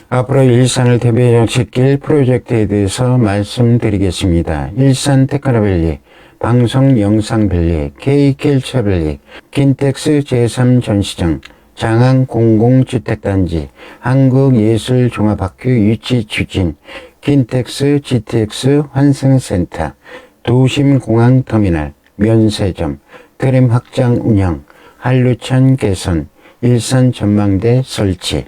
앞으로 일산을 대변시킬 프로젝트에 대해서 말씀드리겠습니다. 일산 테크노밸리, 방송영상밸리, K컬처밸리, 킨텍스 제3전시장, 장항 공공주택단지, 한국예술종합학교 유치 추진, 킨텍스 GTX 환승센터, 도심공항터미널, 면세점, 트램 확장 운영, 한루천 개선, 일산 전망대 설치.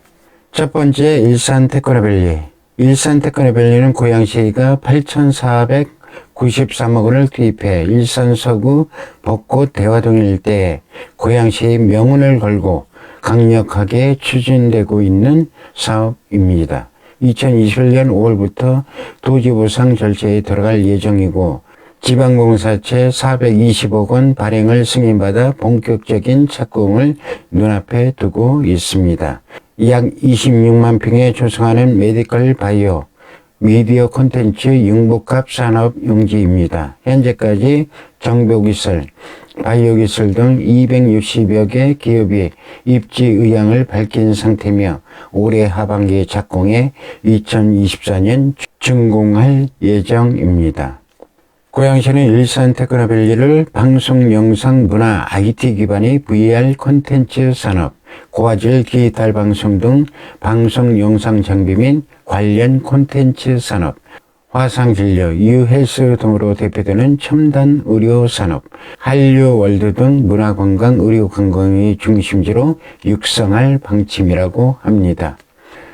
첫 번째, 일산 테크노밸리. 일산 테크노밸리는 고양시가 8,493억 원을 투입해 일산 서구 벚꽃 대화동 일대에 고양시의 명운을 걸고 강력하게 추진되고 있는 사업입니다. 2021년 5월부터 도지보상 절차에 들어갈 예정이고 지방공사채 420억 원 발행을 승인받아 본격적인 착공을 눈앞에 두고 있습니다. 약 26만 평에 조성하는 메디컬 바이오, 미디어 콘텐츠 융복합 산업 용지입니다. 현재까지 정보기술, 바이오기술 등 260여 개 기업이 입지 의향을 밝힌 상태며 올해 하반기에 착공해 2024년 준공할 예정입니다. 고양시는 일산 테크노밸리를 방송, 영상, 문화, IT 기반의 VR 콘텐츠 산업, 고화질 디지털 방송 등 방송, 영상 장비 및 관련 콘텐츠 산업, 화상진료, 유헬스 등으로 대표되는 첨단 의료 산업, 한류월드 등 문화관광, 의료관광의 중심지로 육성할 방침이라고 합니다.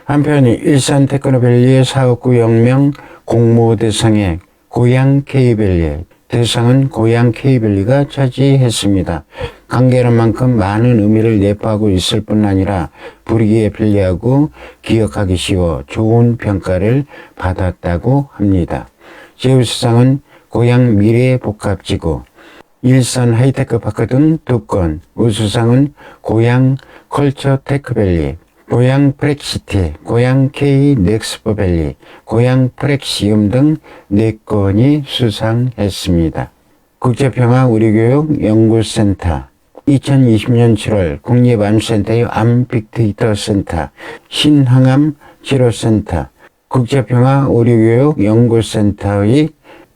한편 일산 테크노밸리의 사업구 영명 공모 대상에 고양 K밸리, 대상은 고양 K밸리가 차지했습니다. 관계는 만큼 많은 의미를 내포하고 있을 뿐 아니라 부르기에 편리하고 기억하기 쉬워 좋은 평가를 받았다고 합니다. 제우스상은 고양 미래복합지구, 일산 하이테크파크 등 2건, 우수상은 고양 컬처테크밸리, 고양 프렉시티, 고양 K 넥스포밸리, 고양 프렉시움 등 4건이 수상했습니다. 국제평화 우리교육 연구센터, 2020년 7월 국립암센터의 암빅데이터 센터, 신항암 치료센터, 국제평화 우리교육 연구센터의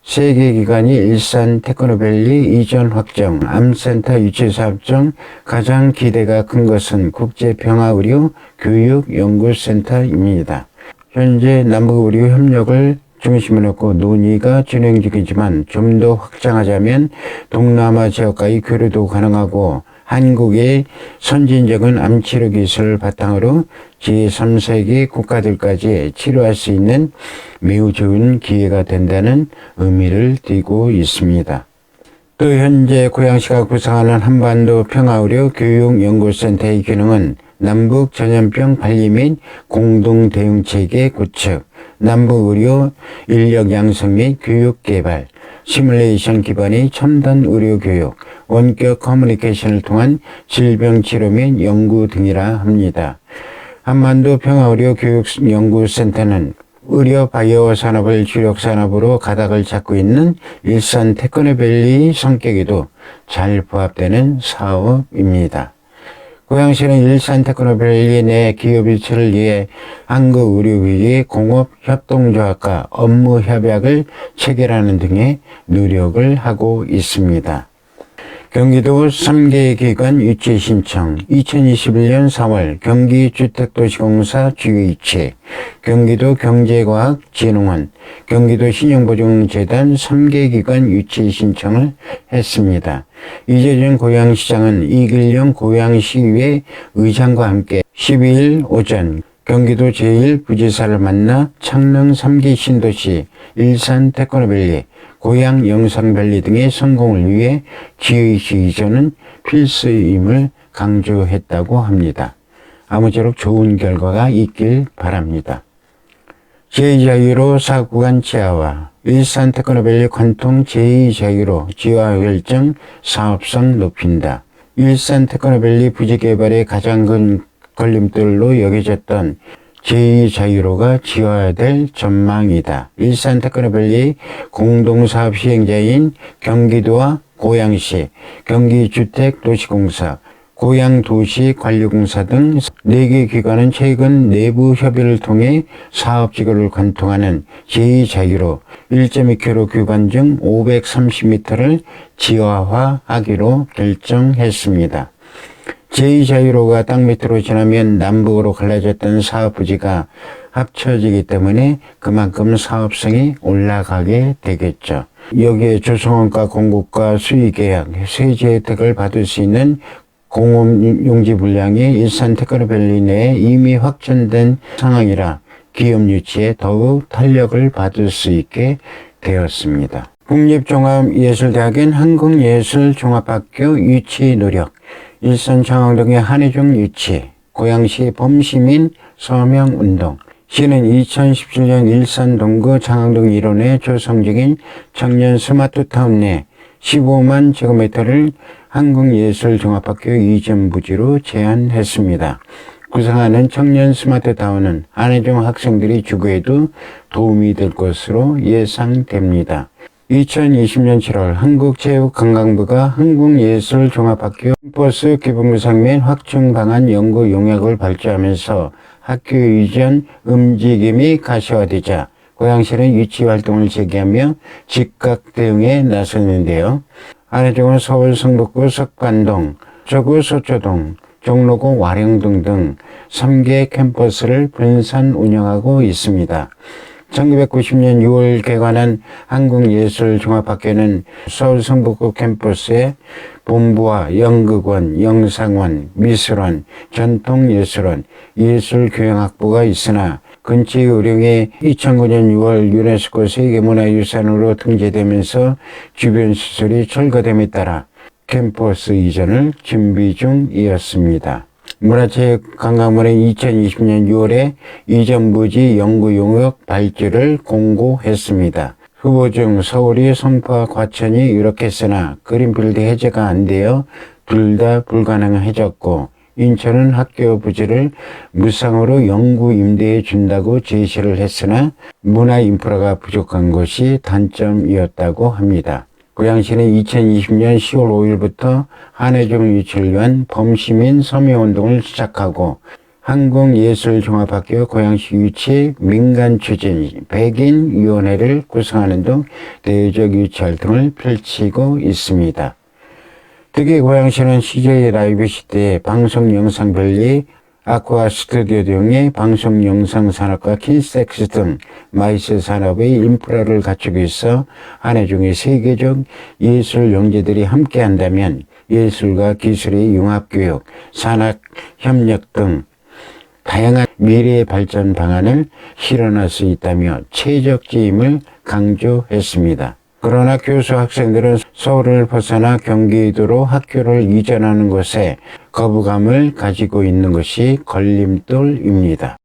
세계기관이 일산 테크노밸리 이전 확정, 암센터 유치 사업 중 가장 기대가 큰 것은 국제평화의료 교육연구센터입니다. 현재 남북의료 협력을 중심으로 놓고 논의가 진행 중이지만 좀 더 확장하자면 동남아 지역과의 교류도 가능하고 한국의 선진적인 암치료 기술을 바탕으로 제3세계 국가들까지 치료할 수 있는 매우 좋은 기회가 된다는 의미를 띠고 있습니다. 또 현재 고양시가 구상하는 한반도 평화의료 교육연구센터의 기능은 남북 전염병 관리 및 공동 대응체계 구축, 남북의료 인력 양성 및 교육 개발, 시뮬레이션 기반의 첨단 의료 교육, 원격 커뮤니케이션을 통한 질병 치료 및 연구 등이라 합니다. 한반도 평화의료 교육연구센터는 의료 바이오 산업을 주력 산업으로 가닥을 잡고 있는 일산 테크노밸리 성격에도 잘 부합되는 사업입니다. 고양시는 일산 테크노밸리 내 기업 유치를 위해 한국의료기기 공업협동조합과 업무협약을 체결하는 등의 노력을 하고 있습니다. 경기도 3개 기관 유치 신청, 2021년 4월 경기주택도시공사 주유이체, 경기도 경제과학진흥원, 경기도 신용보증재단 3개 기관 유치 신청을 했습니다. 이재준 고양시장은 이길영 고양시의회 의장과 함께 12일 오전 경기도 제1부지사를 만나 창릉 3기 신도시, 일산 테크노밸리, 고양 영상밸리 등의 성공을 위해 지의시 이전은 필수임을 강조했다고 합니다. 아무쪼록 좋은 결과가 있길 바랍니다. 제2자유로 사구간 지하화, 일산 테크노밸리 관통 제2자유로 지하 결정 사업성 높인다. 일산 테크노밸리 부지 개발의 가장 큰 걸림돌로 여겨졌던 제2자유로가 지어야될 전망이다. 일산 테크노밸리 공동사업 시행자인 경기도와 고양시, 경기주택도시공사, 고양도시관리공사 등 4개 기관은 최근 내부 협의를 통해 사업지구를 관통하는 제2자유로 1.2km 규반 중 530m를 지하화하기로 결정했습니다. 제2자유로가 땅 밑으로 지나면 남북으로 갈라졌던 사업부지가 합쳐지기 때문에 그만큼 사업성이 올라가게 되겠죠. 여기에 조성원과 공급과 수의계약, 세제 혜택을 받을 수 있는 공업용지 물량이 일산 테크노밸리 내에 이미 확정된 상황이라 기업 유치에 더욱 탄력을 받을 수 있게 되었습니다. 국립종합예술대학은 한국예술종합학교 유치 노력, 일산 장항동의 한혜종 유치, 고양시 범시민 서명운동, 시는 2017년 일산 동구 장항동 일원에 조성 중인 청년 스마트타운 내 15만 제곱미터를 한국예술종합학교 이전 부지로 제안했습니다. 구상하는 청년 스마트타운은 한혜종 학생들이 주거에도 도움이 될 것으로 예상됩니다. 2020년 7월 한국체육관광부가 한국예술종합학교 캠퍼스 기본구상 및 확충 방안 연구 용역을 발주하면서 학교 이전 움직임이 가시화되자 고양시는 유치 활동을 재개하며 즉각 대응에 나섰는데요. 한혜종은 서울 성북구 석반동, 저구 서초동, 종로구 와령동 등 3개 캠퍼스를 분산 운영하고 있습니다. 1990년 6월 개관한 한국예술종합학교는 서울 성북구 캠퍼스에 본부와 연극원, 영상원, 미술원, 전통예술원, 예술교양학부가 있으나 근처의 의령이 2009년 6월 유네스코 세계문화유산으로 등재되면서 주변 시설이 철거됨에 따라 캠퍼스 이전을 준비 중이었습니다. 문화체육관광부는 2020년 6월에 이전 부지 연구 용역 발주를 공고했습니다. 후보 중 서울이 송파 과천이 유력했으나 그린필드 해제가 안 되어 둘 다 불가능해졌고 인천은 학교 부지를 무상으로 영구 임대해 준다고 제시를 했으나 문화 인프라가 부족한 것이 단점이었다고 합니다. 고양시는 2020년 10월 5일부터 한혜종 유치를 위한 범시민 서명운동을 시작하고 한국예술종합학교 고양시 유치 민간 추진 100인 위원회를 구성하는 등 대외적 유치 활동을 펼치고 있습니다. 특히 고양시는 CJ 라이브 시대의 방송영상별리 아쿠아 스튜디오 등의 방송영상산업과 킨섹스 등 마이스 산업의 인프라를 갖추고 있어 한혜종의 세계적 예술 영재들이 함께한다면 예술과 기술의 융합교육, 산학협력 등 다양한 미래의 발전 방안을 실현할 수 있다며 최적지임을 강조했습니다. 그러나 교수 학생들은 서울을 벗어나 경기도로 학교를 이전하는 것에 거부감을 가지고 있는 것이 걸림돌입니다.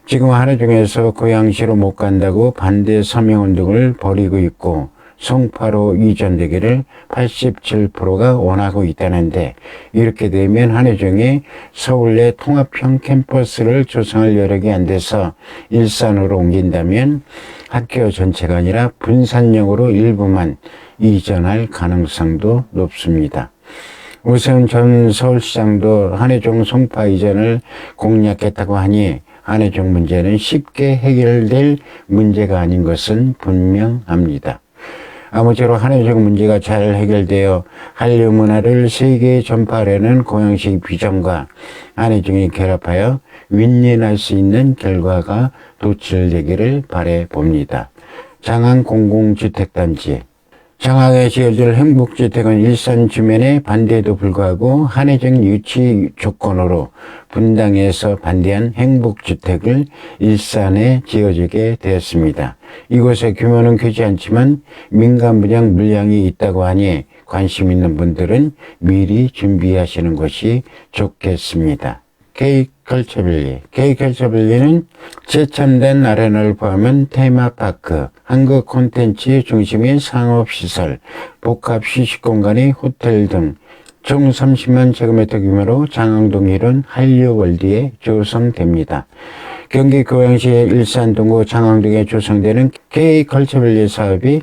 지금 한혜종에서 고양시로 못 간다고 반대 서명운동을 벌이고 있고 송파로 이전되기를 87%가 원하고 있다는데 이렇게 되면 한혜종이 서울 내 통합형 캠퍼스를 조성할 여력이 안 돼서 일산으로 옮긴다면 학교 전체가 아니라 분산형으로 일부만 이전할 가능성도 높습니다. 우선 전 서울시장도 한혜종 송파 이전을 공약했다고 하니 한혜종 문제는 쉽게 해결될 문제가 아닌 것은 분명합니다. 아무쪼록 한혜종 문제가 잘 해결되어 한류 문화를 세계에 전파하려는 고양시 비전과 한혜종이 결합하여 윈윈할 수 있는 결과가 도출되기를 바라봅니다. 장항 공공주택단지 장항에 지어질 행복주택은 일산 주민의 반대에도 불구하고 한혜종 유치 조건으로 분당에서 반대한 행복주택을 일산에 지어지게 되었습니다. 이곳의 규모는 크지 않지만 민간 분양 물량이 있다고 하니 관심 있는 분들은 미리 준비하시는 것이 좋겠습니다. K컬처밸리. K컬처밸리는 최첨단 아레나를 포함한 테마파크, 한국 콘텐츠 중심의 상업시설, 복합 휴식공간의 호텔 등 총 30만 제곱미터 규모로 장항동 일원 한류월드에 조성됩니다. 경기 고양시의 일산 동구 장항동에 조성되는 K컬처밸리 사업이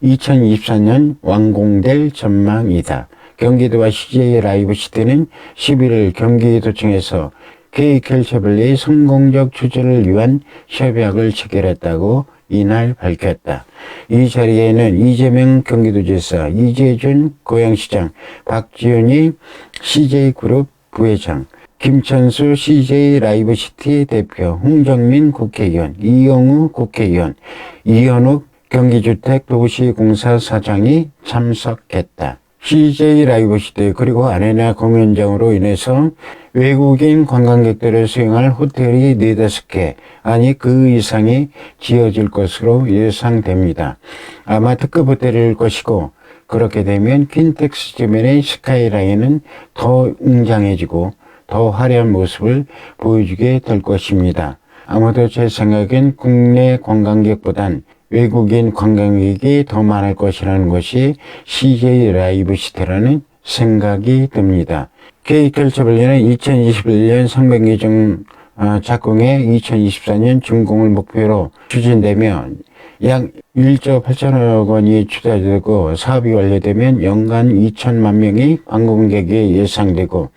2024년 완공될 전망이다. 경기도와 CJ 라이브시티는 11일 경기도청에서 K컬처밸리의 성공적 추진을 위한 협약을 체결했다고 이날 밝혔다. 이 자리에는 이재명 경기도지사, 이재준 고양시장, 박지훈이 CJ그룹 부회장, 김천수 CJ 라이브시티 대표, 홍정민 국회의원, 이영우 국회의원, 이현욱 경기주택도시공사 사장이 참석했다. CJ 라이브시티 그리고 아레나 공연장으로 인해서 외국인 관광객들을 수용할 호텔이 4-5개, 아니 그 이상이 지어질 것으로 예상됩니다. 아마 특급 호텔일 것이고, 그렇게 되면 킨텍스 주변의 스카이라인은 더 웅장해지고 더 화려한 모습을 보여주게 될 것입니다. 아마도 제 생각엔 국내 관광객보단 외국인 관광객이 더 많을 것이라는 것이 CJ 라이브시티라는 생각이 듭니다. K컬처밸리는 2021년 상반기 중 착공해 2024년 준공을 목표로 추진되며 약 1조 8천억 원이 투자되고 사업이 완료되면 연간 2천만 명의 관광객이 예상되고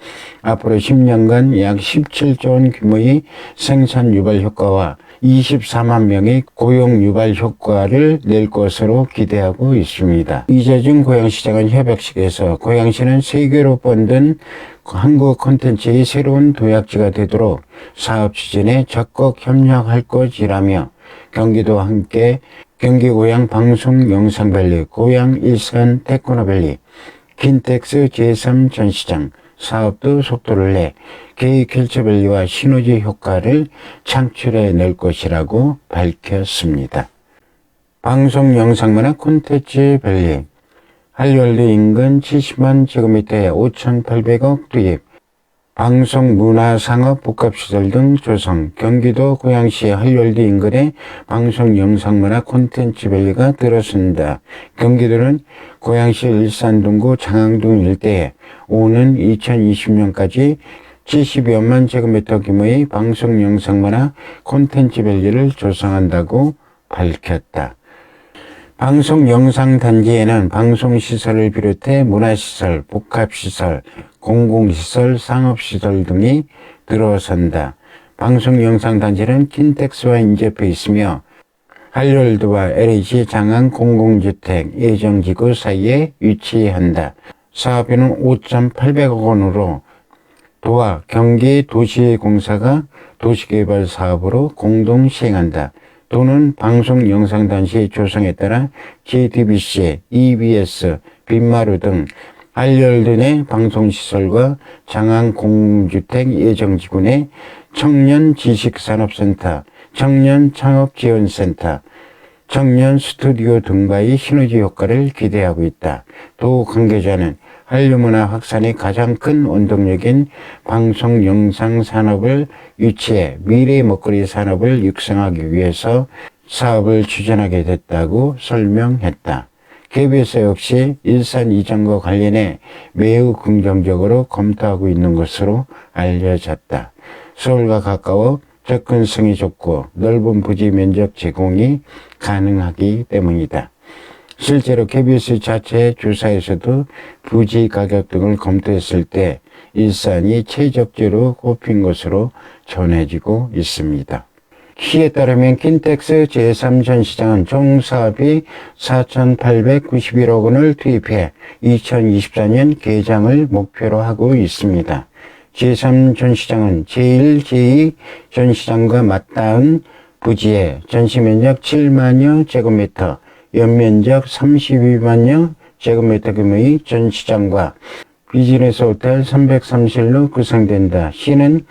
앞으로 10년간 약 17조 원 규모의 생산 유발 효과와 24만 명의 고용 유발 효과를 낼 것으로 기대하고 있습니다. 이재준 고양시장은 협약식에서 고양시는 세계로 뻗은 한국 콘텐츠의 새로운 도약지가 되도록 사업 추진에 적극 협력할 것이라며 경기도와 함께 경기 고양 방송 영상밸리, 고양 일산 테크노밸리, 킨텍스 제3 전시장 사업도 속도를 내 K컬처밸리와 시너지 효과를 창출해 낼 것이라고 밝혔습니다. 방송 영상문화 콘텐츠 밸리, 한월드 인근 70만 제곱미터에 5,800억 투입, 방송, 문화, 상업, 복합시설 등 조성, 경기도 고양시 한월드 인근에 방송, 영상문화, 콘텐츠 밸리가 들어선다. 경기도는 고양시 일산동구 장항동 일대에 오는 2020년까지 70여만 제곱미터 규모의 방송, 영상문화, 콘텐츠 밸리를 조성한다고 밝혔다. 방송 영상 단지에는 방송시설을 비롯해 문화시설, 복합시설, 공공시설, 상업시설 등이 들어선다. 방송 영상 단지는 킨텍스와 인접해 있으며 한월드와 LH 장항 공공주택 예정지구 사이에 위치한다. 사업비는 5,800억 원으로 도와 경기도시공사가 도시개발 사업으로 공동 시행한다. 도는 방송 영상 단지 조성에 따라 JTBC, EBS, 빈마루 등 한월드 내 방송시설과 장항 공공주택 예정지구 내 청년 지식산업센터, 청년 창업지원센터, 청년 스튜디오 등과의 시너지 효과를 기대하고 있다. 도 관계자는 한류문화 확산의 가장 큰 원동력인 방송 영상 산업을 유치해 미래의 먹거리 산업을 육성하기 위해서 사업을 추진하게 됐다고 설명했다. KBS 역시 일산 이전과 관련해 매우 긍정적으로 검토하고 있는 것으로 알려졌다. 서울과 가까워 접근성이 좋고 넓은 부지 면적 제공이 가능하기 때문이다. 실제로 KBS 자체 조사에서도 부지 가격 등을 검토했을 때 일산이 최적지로 꼽힌 것으로 전해지고 있습니다. 시에 따르면 킨텍스 제3 전시장은 총 사업이 4,891억 원을 투입해 2024년 개장을 목표로 하고 있습니다. 제3 전시장은 제1, 제2 전시장과 맞닿은 부지에 전시면적 7만여 제곱미터, 연면적 32만여 제곱미터 규모의 전시장과 비즈니스 호텔 330로 구성된다. 시는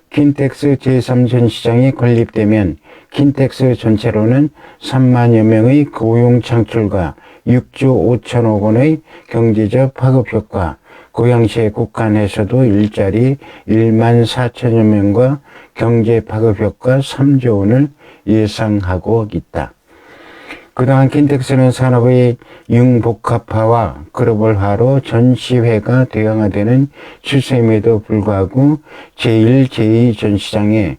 킨텍스 제3 전시장이 건립되면 킨텍스 전체로는 3만여 명의 고용 창출과 6조 5천억 원의 경제적 파급 효과, 고양시에 국한해서도 일자리 1만 4천여 명과 경제 파급 효과 3조 원을 예상하고 있다. 그동안 킨텍스는 산업의 융복합화와 글로벌화로 전시회가 대형화되는 추세임에도 불구하고 제1, 제2 전시장에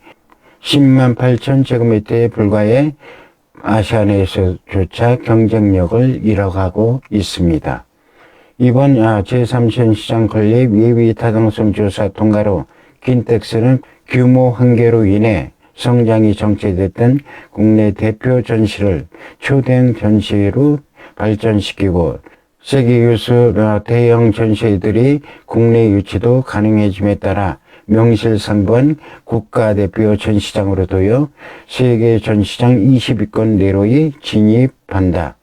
10만 8천 제곱미터에 불과해 아시아내에서조차 경쟁력을 잃어가고 있습니다. 이번 제3전 시장 건립 예비 타당성 조사 통과로 킨텍스는 규모 한계로 인해 성장이 정체됐던 국내 대표 전시를 초대형 전시회로 발전시키고 세계 유수 대형 전시회들이 국내 유치도 가능해짐에 따라 명실상부한 국가대표 전시장으로도요, 세계 전시장 20위권 내로에 진입한다.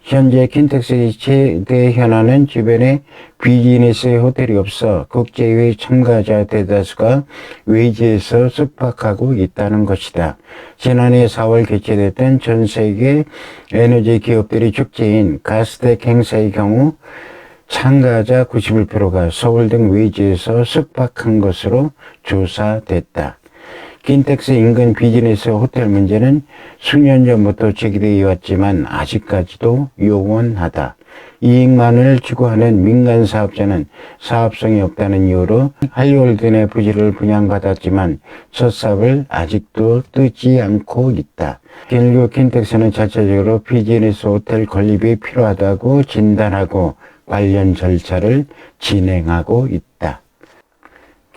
현재 킨텍스의 최대 현안은 주변에 비즈니스 호텔이 없어 국제회의 참가자 대다수가 외지에서 숙박하고 있다는 것이다. 지난해 4월 개최됐던 전 세계 에너지 기업들의 축제인 가스텍 행사의 경우 참가자 91%가 서울 등 외지에서 숙박한 것으로 조사됐다. 킨텍스 인근 비즈니스 호텔 문제는 수년 전부터 제기되어 왔지만 아직까지도 요원하다. 이익만을 추구하는 민간 사업자는 사업성이 없다는 이유로 한리월드 내 부지를 분양받았지만 첫 삽을 아직도 뜨지 않고 있다. 결국 킨텍스는 자체적으로 비즈니스 호텔 건립이 필요하다고 진단하고 관련 절차를 진행하고 있다.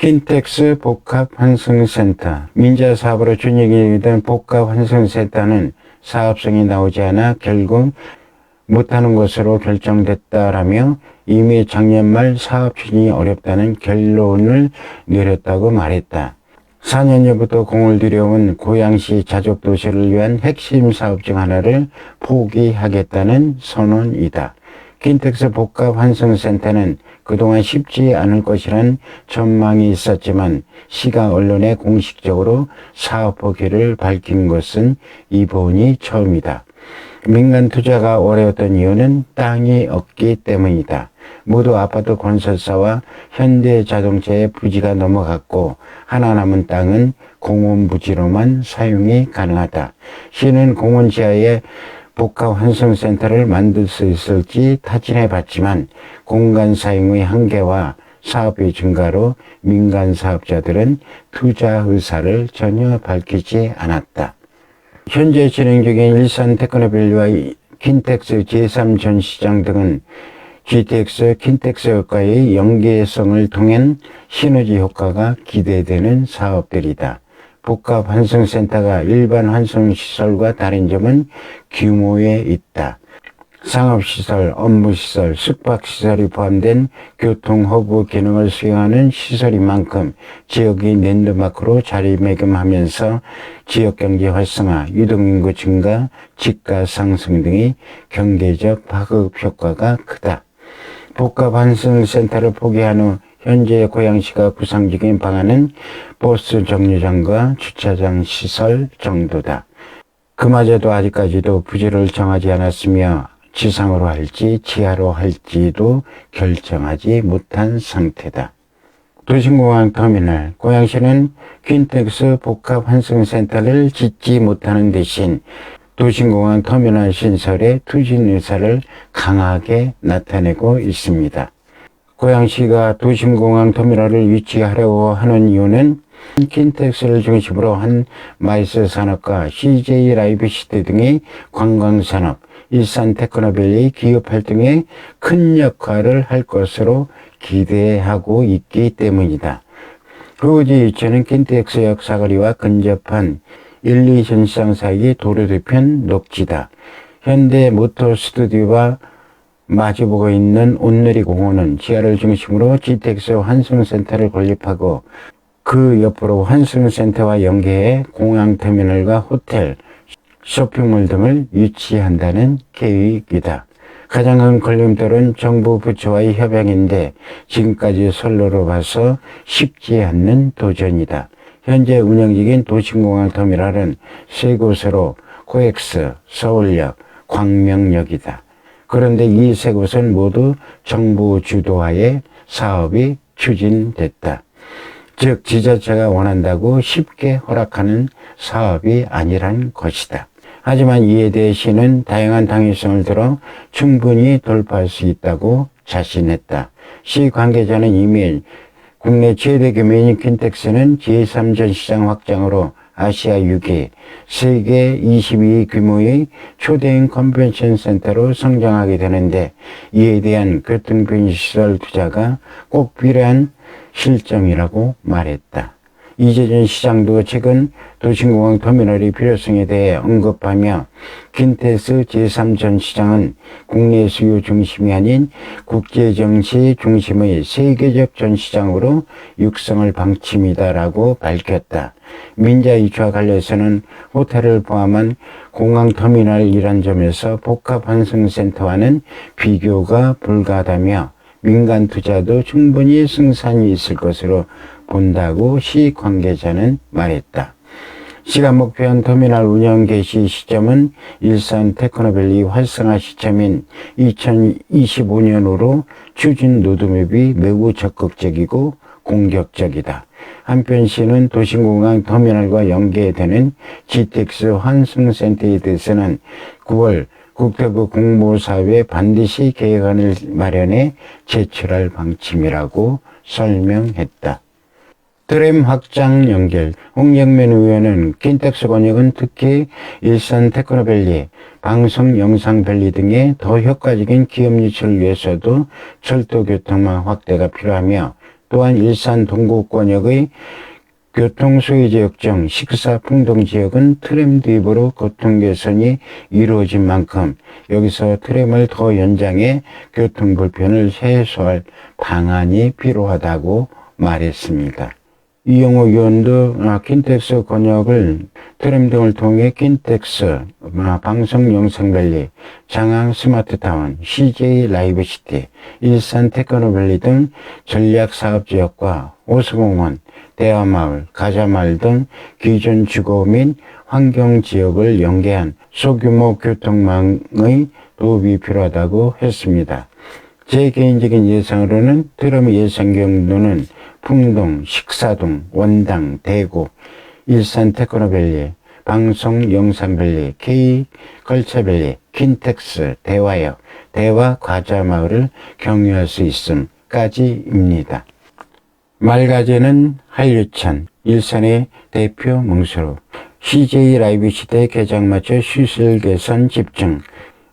킨텍스 복합환승센터. 민자 사업으로 준영이 된 복합환승센터는 사업성이 나오지 않아 결국 못하는 것으로 결정됐다라며 이미 작년 말 사업 추진이 어렵다는 결론을 내렸다고 말했다. 4년 전부터 공을 들여온 고양시 자족도시를 위한 핵심 사업 중 하나를 포기하겠다는 선언이다. 킨텍스 복합환승센터는 그동안 쉽지 않을 것이란 전망이 있었지만 시가 언론에 공식적으로 사업 포기를 밝힌 것은 이번이 처음이다. 민간 투자가 어려웠던 이유는 땅이 없기 때문이다. 모두 아파트 건설사와 현대자동차의 부지가 넘어갔고 하나 남은 땅은 공원 부지로만 사용이 가능하다. 시는 공원 지하에 복합환승센터를 만들 수 있을지 타진해 봤지만 공간 사용의 한계와 사업의 증가로 민간 사업자들은 투자 의사를 전혀 밝히지 않았다. 현재 진행 중인 일산 테크노밸리와 킨텍스 제3전시장 등은 GTX 킨텍스 효과의 연계성을 통한 시너지 효과가 기대되는 사업들이다. 복합환승센터가 일반 환승시설과 다른 점은 규모에 있다. 상업시설, 업무시설, 숙박시설이 포함된 교통허브 기능을 수행하는 시설인 만큼 지역이 랜드마크로 자리매김하면서 지역경제 활성화, 유동인구 증가, 집가 상승 등의 경제적 파급 효과가 크다. 복합환승센터를 포기한 후 현재 고양시가 구상 중인 방안은 버스 정류장과 주차장 시설 정도다. 그마저도 아직까지도 부지를 정하지 않았으며 지상으로 할지 지하로 할지도 결정하지 못한 상태다. 도심공항 터미널. 고양시는 킨텍스 복합환승센터를 짓지 못하는 대신 도심공항 터미널 신설에 투진 의사를 강하게 나타내고 있습니다. 고양시가 도심공항 터미널을 위치하려고 하는 이유는 킨텍스를 중심으로 한 마이스 산업과 CJ 라이브시티 등의 관광산업, 일산 테크노밸리 기업 활동에 큰 역할을 할 것으로 기대하고 있기 때문이다. 후지 위치는 킨텍스역 사거리와 근접한 1, 2전시장 사이 도로 뒤편 녹지다. 현대 모터 스튜디오와 마주보고 있는 온누리 공원은 지하를 중심으로 GTX 환승센터를 건립하고 그 옆으로 환승센터와 연계해 공항터미널과 호텔, 쇼핑몰 등을 유치한다는 계획이다. 가장 큰 걸림돌은 정부 부처와의 협약인데 지금까지 선로로 봐서 쉽지 않는 도전이다. 현재 운영 중인 도심공항 터미널은 세 곳으로 코엑스, 서울역, 광명역이다. 그런데 이 세 곳은 모두 정부 주도하에 사업이 추진됐다. 즉 지자체가 원한다고 쉽게 허락하는 사업이 아니란 것이다. 하지만 이에 대해 시는 다양한 당위성을 들어 충분히 돌파할 수 있다고 자신했다. 시 관계자는 이미 국내 최대 규모인 킨텍스는 제3전 시장 확장으로 아시아 6위, 세계 22위 규모의 초대형 컨벤션 센터로 성장하게 되는데 이에 대한 교통편시설 투자가 꼭 필요한 실정이라고 말했다. 이재준 시장도 최근 도심공항 터미널의 필요성에 대해 언급하며 킨텍스 제3전 시장은 국내 수요 중심이 아닌 국제정시 중심의 세계적 전시장으로 육성을 방침이다라고 밝혔다. 민자 이주와 관련해서는 호텔을 포함한 공항터미널이란 점에서 복합환승센터와는 비교가 불가하다며 민간 투자도 충분히 승산이 있을 것으로 본다고 시 관계자는 말했다. 시가 목표한 터미널 운영 개시 시점은 일산 테크노밸리 활성화 시점인 2025년으로 추진 로드맵이 매우 적극적이고 공격적이다. 한편 시는 도심공항 터미널과 연계되는 GTX 환승센터에 대해서는 9월 국토부 공모사업에 반드시 계획안을 마련해 제출할 방침이라고 설명했다. 트램 확장 연결. 홍영면 의원은 킨텍스 권역은 특히 일산 테크노밸리, 방송 영상밸리 등의 더 효과적인 기업 유치를 위해서도 철도 교통망 확대가 필요하며 또한 일산 동구 권역의 교통소외지역 중 식사 풍동지역은 트램 도입으로 교통 개선이 이루어진 만큼 여기서 트램을 더 연장해 교통 불편을 해소할 방안이 필요하다고 말했습니다. 이영호 의원도 킨텍스 권역을 트램 등을 통해 킨텍스, 방송 영상밸리, 장항 스마트타운, CJ 라이브시티, 일산 테크노밸리 등 전략사업지역과 호수공원, 대화마을, 가자마을 등 기존 주거 및 환경지역을 연계한 소규모 교통망의 도입이 필요하다고 했습니다. 제 개인적인 예상으로는 트램의 예상 경로는 풍동, 식사동, 원당, 대구, 일산 테크노밸리, 방송 영상밸리, K 걸차밸리, 킨텍스, 대화역, 대화 과자마을을 경유할 수 있음까지입니다. 말가제는 한류천, 일산의 대표 명소로 CJ 라이브 시대 개장 맞춰 시설 개선 집중.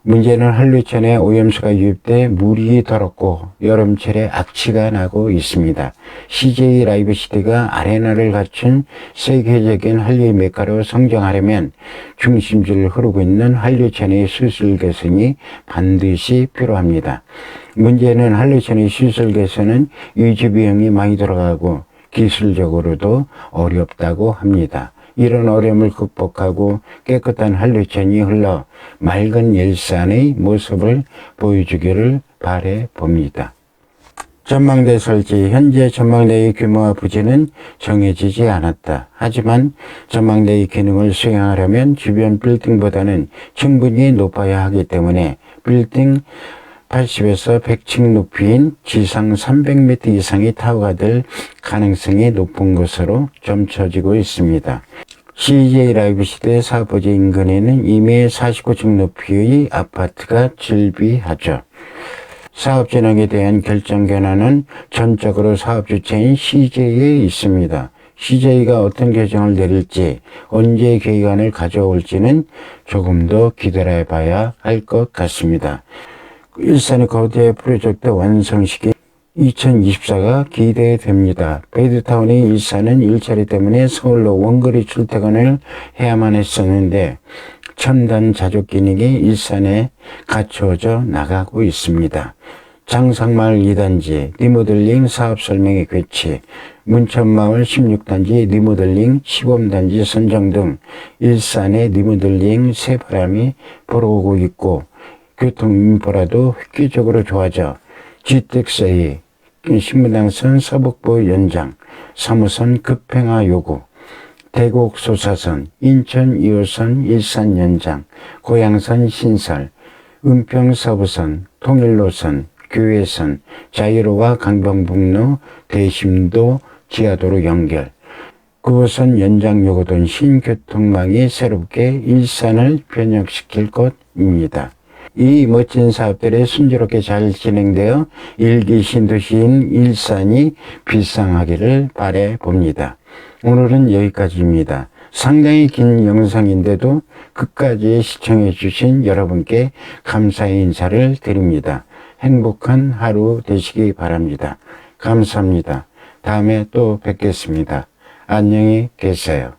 문제는 한류천에 오염수가 유입돼 물이 더럽고 여름철에 악취가 나고 있습니다. CJ 라이브 시대가 아레나를 갖춘 세계적인 한류의 메카로 성장하려면 중심지를 흐르고 있는 한류천의 시설 개선이 반드시 필요합니다. 문제는 한류천의 시설 개선은 유지 비용이 많이 들어가고 기술적으로도 어렵다고 합니다. 이런 어려움을 극복하고 깨끗한 한류천이 흘러 맑은 일산의 모습을 보여주기를 바래 봅니다. 전망대 설치. 현재 전망대의 규모와 부지는 정해지지 않았다. 하지만 전망대의 기능을 수행하려면 주변 빌딩보다는 충분히 높아야 하기 때문에 빌딩 80에서 100층 높이인 지상 300m 이상의 타워가 될 가능성이 높은 것으로 점쳐지고 있습니다. CJ 라이브 시대 사업부지 인근에는 이미 49층 높이의 아파트가 즐비하죠. 사업 진행에 대한 결정 권한은 전적으로 사업 주체인 CJ에 있습니다. CJ가 어떤 결정을 내릴지, 언제 계획안을 가져올지는 조금 더 기다려 봐야 할 것 같습니다. 일산의 거대 프로젝트 완성식이 2024가 기대됩니다. 베이드타운의 일산은 일자리 때문에 서울로 원거리 출퇴근을 해야만 했었는데 첨단 자족 기능이 일산에 갖춰져 나가고 있습니다. 장상마을 2단지 리모델링 사업 설명회 개최, 문천마을 16단지 리모델링 시범단지 선정 등 일산의 리모델링 새바람이 불어오고 있고 교통 인프라도 획기적으로 좋아져 GTX-A 신분당선 서북부 연장, 3호선 급행화 요구, 대곡 소사선, 인천 2호선 일산 연장, 고양선 신설, 은평 서부선, 통일로선, 교회선, 자유로와 강변북로, 대심도 지하도로 연결, 9호선 연장 요구된 신교통망이 새롭게 일산을 변혁시킬 것입니다. 이 멋진 사업들이 순조롭게 잘 진행되어 일기 신도시인 일산이 빛상하기를 바래 봅니다. 오늘은 여기까지입니다. 상당히 긴 영상인데도 끝까지 시청해 주신 여러분께 감사의 인사를 드립니다. 행복한 하루 되시기 바랍니다. 감사합니다. 다음에 또 뵙겠습니다. 안녕히 계세요.